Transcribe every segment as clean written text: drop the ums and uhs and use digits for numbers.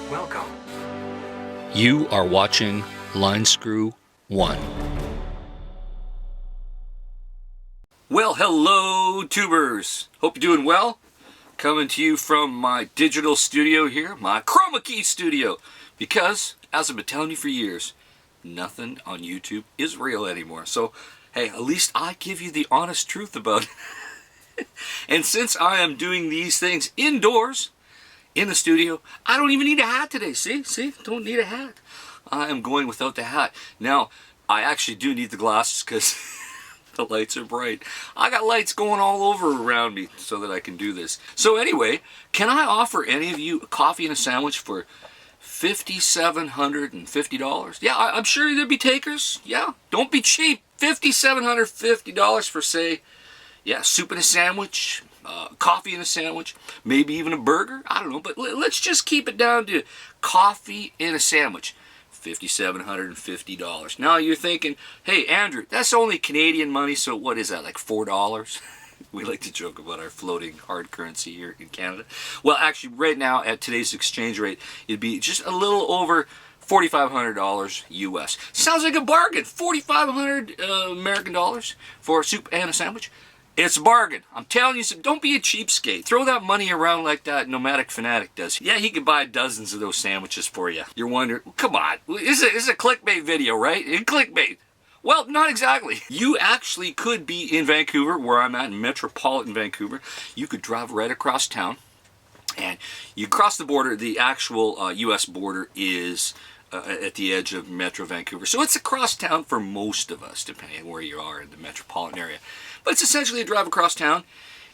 Welcome. You are watching Line Screw 1. Well, hello, tubers. Hope you're doing well. Coming to you from my digital studio here, my chroma key studio. Because, as I've been telling you for years, nothing on YouTube is real anymore. So, hey, at least I give you the honest truth about it. And since I am doing these things indoors, in the studio, I don't even need a hat today. See? Don't need a hat. I am going without the hat. Now, I actually do need the glasses because the lights are bright. I got lights going all over around me so that I can do this. So anyway, can I offer any of you a coffee and a sandwich for $5,750? Yeah, I'm sure there'd be takers. Yeah, don't be cheap. $5,750 for, say, yeah, soup and a sandwich, coffee and a sandwich, maybe even a burger. I don't know, but let's just keep it down to coffee and a sandwich. $5,750. Now you're thinking, hey, Andrew, that's only Canadian money, so what is that, like $4? We like to joke about our floating hard currency here in Canada. Well, actually, right now, at today's exchange rate, it'd be just a little over $4,500 US. Sounds like a bargain. 4,500 American dollars for a soup and a sandwich. It's a bargain. I'm telling you, so don't be a cheapskate. Throw that money around like that nomadic fanatic does. Yeah, he could buy dozens of those sandwiches for you. You're wondering, come on, this is a clickbait video, right? Clickbait. Well, not exactly. You actually could be in Vancouver, where I'm at, in metropolitan Vancouver. You could drive right across town, and you cross the border. The actual U.S. border is at the edge of Metro Vancouver. So it's across town for most of us, depending on where you are in the metropolitan area. But it's essentially a drive across town,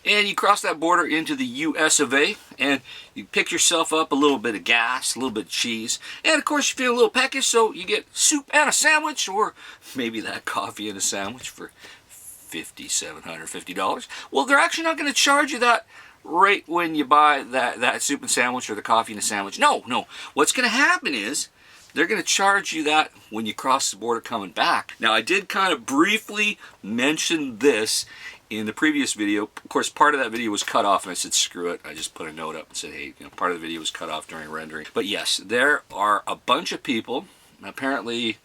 and you cross that border into the US of A, and you pick yourself up a little bit of gas, a little bit of cheese, and of course you feel a little peckish, so you get soup and a sandwich, or maybe that coffee and a sandwich for $5,750. Well, they're actually not going to charge you that right when you buy that soup and sandwich or the coffee and a sandwich. No. What's going to happen is they're going to charge you that when you cross the border coming back. Now, I did kind of briefly mention this in the previous video. Of course, part of that video was cut off, and I said, screw it. I just put a note up and said, hey, part of the video was cut off during rendering. But yes, there are a bunch of people, apparently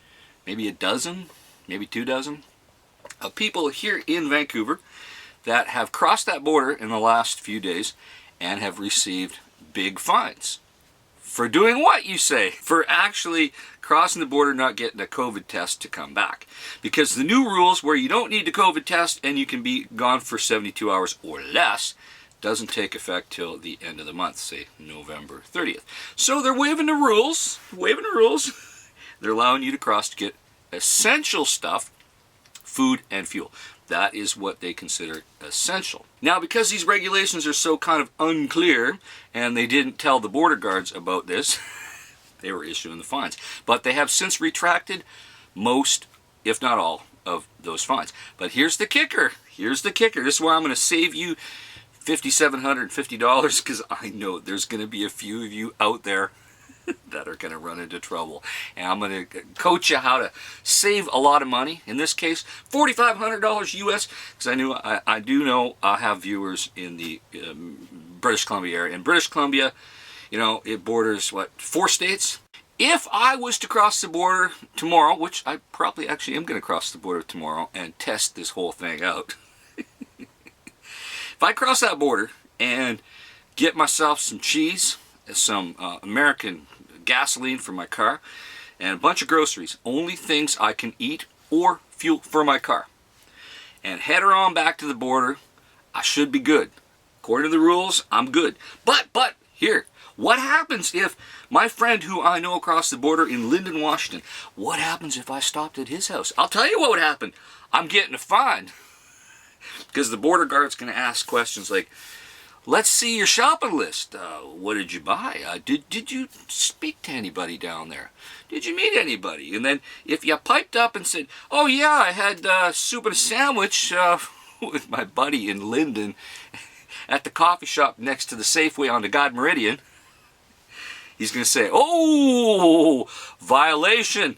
maybe a dozen, maybe 2 dozen, of people here in Vancouver that have crossed that border in the last few days and have received big fines. For doing what, you say? For actually crossing the border, not getting a COVID test to come back. Because the new rules where you don't need the COVID test and you can be gone for 72 hours or less doesn't take effect till the end of the month, say November 30th. So they're waiving the rules. They're allowing you to cross to get essential stuff, food and fuel. That is what they consider essential. Now, because these regulations are so kind of unclear, and they didn't tell the border guards about this, they were issuing the fines. But they have since retracted most, if not all, of those fines. But here's the kicker. This is where I'm going to save you $5,750, because I know there's going to be a few of you out there that are going to run into trouble. And I'm going to coach you how to save a lot of money. In this case, $4,500 US, because I do know I have viewers in the British Columbia area. In British Columbia, you know, it borders, 4 states? If I was to cross the border tomorrow, which I probably actually am going to cross the border tomorrow and test this whole thing out. If I cross that border and get myself some cheese, some American gasoline for my car, and a bunch of groceries, only things I can eat or fuel for my car, and head her on back to the border, I should be good. According to the rules, I'm good. But here, what happens if my friend who I know across the border in Lyndon, Washington, what happens if I stopped at his house? I'll tell you what would happen. I'm getting a fine. Because the border guard's going to ask questions like, let's see your shopping list. What did you buy? Did you speak to anybody down there? Did you meet anybody? And then if you piped up and said, oh yeah, I had soup and a sandwich with my buddy in Lyndon at the coffee shop next to the Safeway on the God Meridian, he's going to say, oh, violation.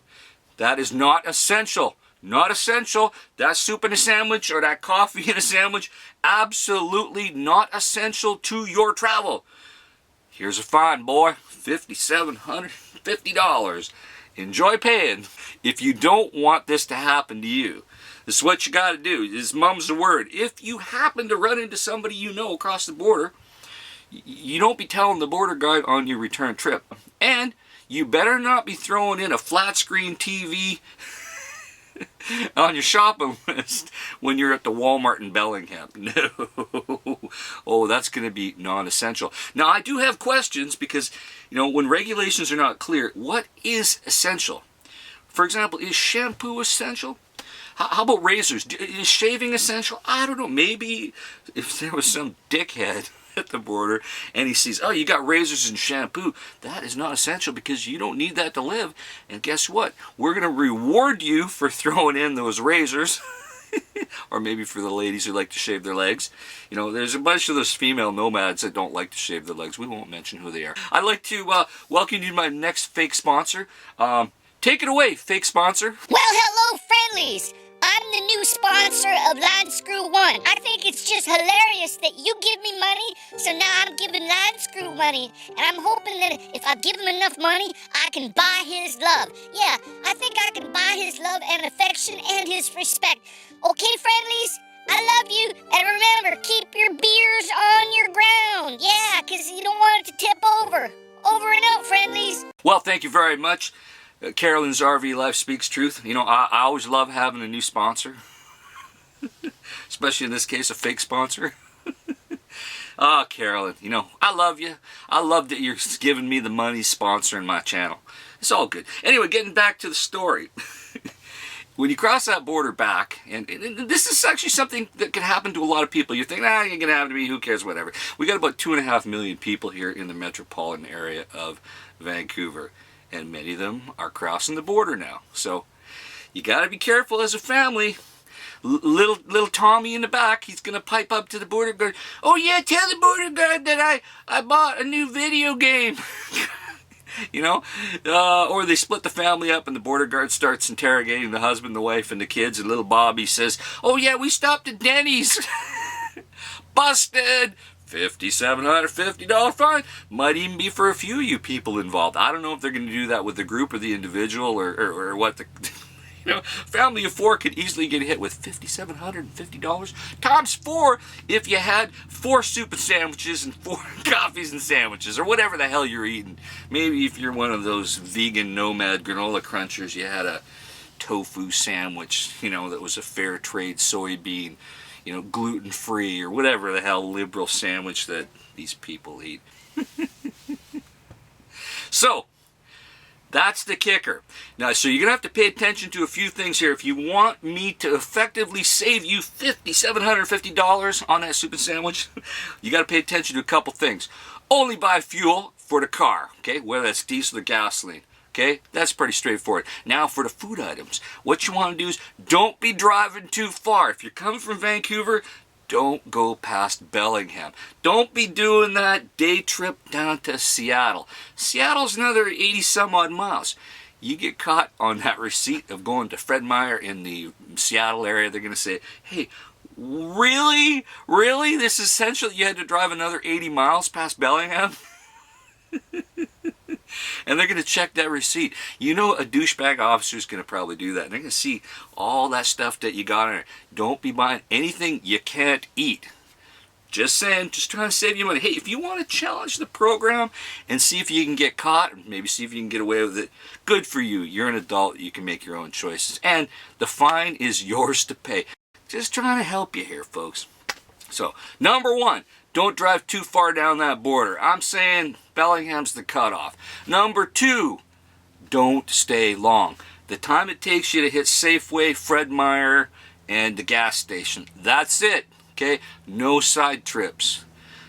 That is not essential. Not essential. That soup and a sandwich or that coffee and a sandwich, absolutely not essential to your travel. Here's a fine, boy. $5,750. Enjoy paying. If you don't want this to happen to you, this is what you got to do. This mum's the word. If you happen to run into somebody you know across the border, you don't be telling the border guard on your return trip. And you better not be throwing in a flat screen TV on your shopping list when you're at the Walmart in Bellingham. No. Oh, that's going to be non-essential. Now, I do have questions because, you know, when regulations are not clear, what is essential? For example, is shampoo essential? How about razors? Is shaving essential? I don't know. Maybe if there was some dickhead at the border and he sees, oh, you got razors and shampoo, that is not essential because you don't need that to live. And guess what? We're going to reward you for throwing in those razors. Or maybe for the ladies who like to shave their legs. You know, there's a bunch of those female nomads that don't like to shave their legs. We won't mention who they are. I'd like to welcome you to my next fake sponsor. Take it away, fake sponsor. Well, hello, friendlies. I'm the new sponsor of Line Screw One. I think it's just hilarious that you give me money, so now I'm giving Line Screw money. And I'm hoping that if I give him enough money, I can buy his love. Yeah, I think I can buy his love and affection and his respect. Okay, friendlies? I love you. And remember, keep your beers on your ground. Yeah, because you don't want it to tip over. Over and out, friendlies. Well, thank you very much. Carolyn's RV Life Speaks Truth. You know, I always love having a new sponsor. Especially in this case, a fake sponsor. Oh, Carolyn, you know, I love you. I love that you're giving me the money sponsoring my channel. It's all good. Anyway, getting back to the story. When you cross that border back, and this is actually something that can happen to a lot of people. You think, it ain't gonna happen to me, who cares, whatever. We got about 2.5 million people here in the metropolitan area of Vancouver. And many of them are crossing the border now. So you got to be careful as a family. Little Tommy in the back, he's going to pipe up to the border guard. Oh yeah, tell the border guard that I bought a new video game. You know? Or they split the family up and the border guard starts interrogating the husband, the wife, and the kids. And little Bobby says, oh yeah, we stopped at Denny's. Busted. $5,750 fine. Might even be for a few of you people involved. I don't know if they're going to do that with the group or the individual or what. The you know, family of 4 could easily get hit with $5,750 times 4 if you had 4 soup and sandwiches and 4 coffees and sandwiches or whatever the hell you're eating. Maybe if you're one of those vegan nomad granola crunchers, you had a tofu sandwich, you know, that was a fair trade soybean, you know, gluten-free or whatever the hell liberal sandwich that these people eat. So, that's the kicker. Now, so you're going to have to pay attention to a few things here. If you want me to effectively save you $5,750 on that soup and sandwich, you got to pay attention to a couple things. Only buy fuel for the car, okay, whether that's diesel or gasoline. Okay, that's pretty straightforward. Now for the food items, what you want to do is don't be driving too far. If you're coming from Vancouver, don't go past Bellingham. Don't be doing that day trip down to Seattle. Seattle's another 80 some odd miles. You get caught on that receipt of going to Fred Meyer in the Seattle area, they're going to say, hey, really? Really? This is essential you had to drive another 80 miles past Bellingham? And they're going to check that receipt. You know a douchebag officer is going to probably do that. And they're going to see all that stuff that you got in there. Don't be buying anything you can't eat. Just saying, just trying to save you money. Hey, if you want to challenge the program and see if you can get caught, maybe see if you can get away with it, good for you. You're an adult. You can make your own choices. And the fine is yours to pay. Just trying to help you here, folks. So, number 1. Don't drive too far down that border. I'm saying Bellingham's the cutoff. Number 2, don't stay long. The time it takes you to hit Safeway, Fred Meyer, and the gas station, that's it, okay? No side trips.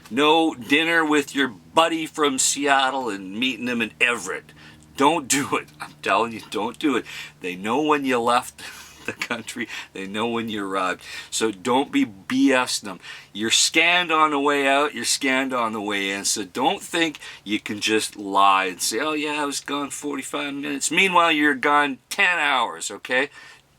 No dinner with your buddy from Seattle and meeting them in Everett. Don't do it. I'm telling you, don't do it. They know when you left the country. They know when you arrived. So don't be BSing them. You're scanned on the way out. You're scanned on the way in. So don't think you can just lie and say, oh yeah, I was gone 45 minutes. Meanwhile, you're gone 10 hours, okay?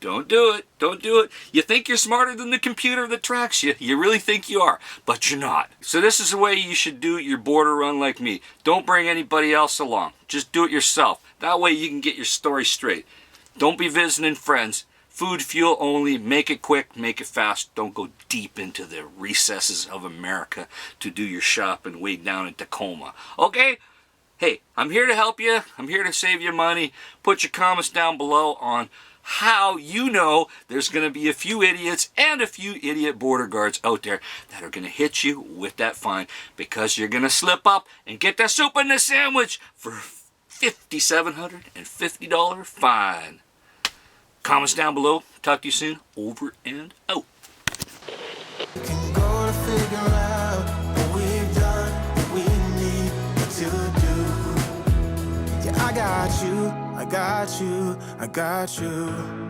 Don't do it. Don't do it. You think you're smarter than the computer that tracks you. You really think you are, but you're not. So this is the way you should do your border run like me. Don't bring anybody else along. Just do it yourself. That way you can get your story straight. Don't be visiting friends. Food, fuel only. Make it quick. Make it fast. Don't go deep into the recesses of America to do your shopping way down in Tacoma. Okay? Hey, I'm here to help you. I'm here to save you money. Put your comments down below on how you know there's going to be a few idiots and a few idiot border guards out there that are going to hit you with that fine because you're going to slip up and get the soup in the sandwich for $5,750 fine. Comments down below. Talk to you soon. Over and out. I got you, I got you.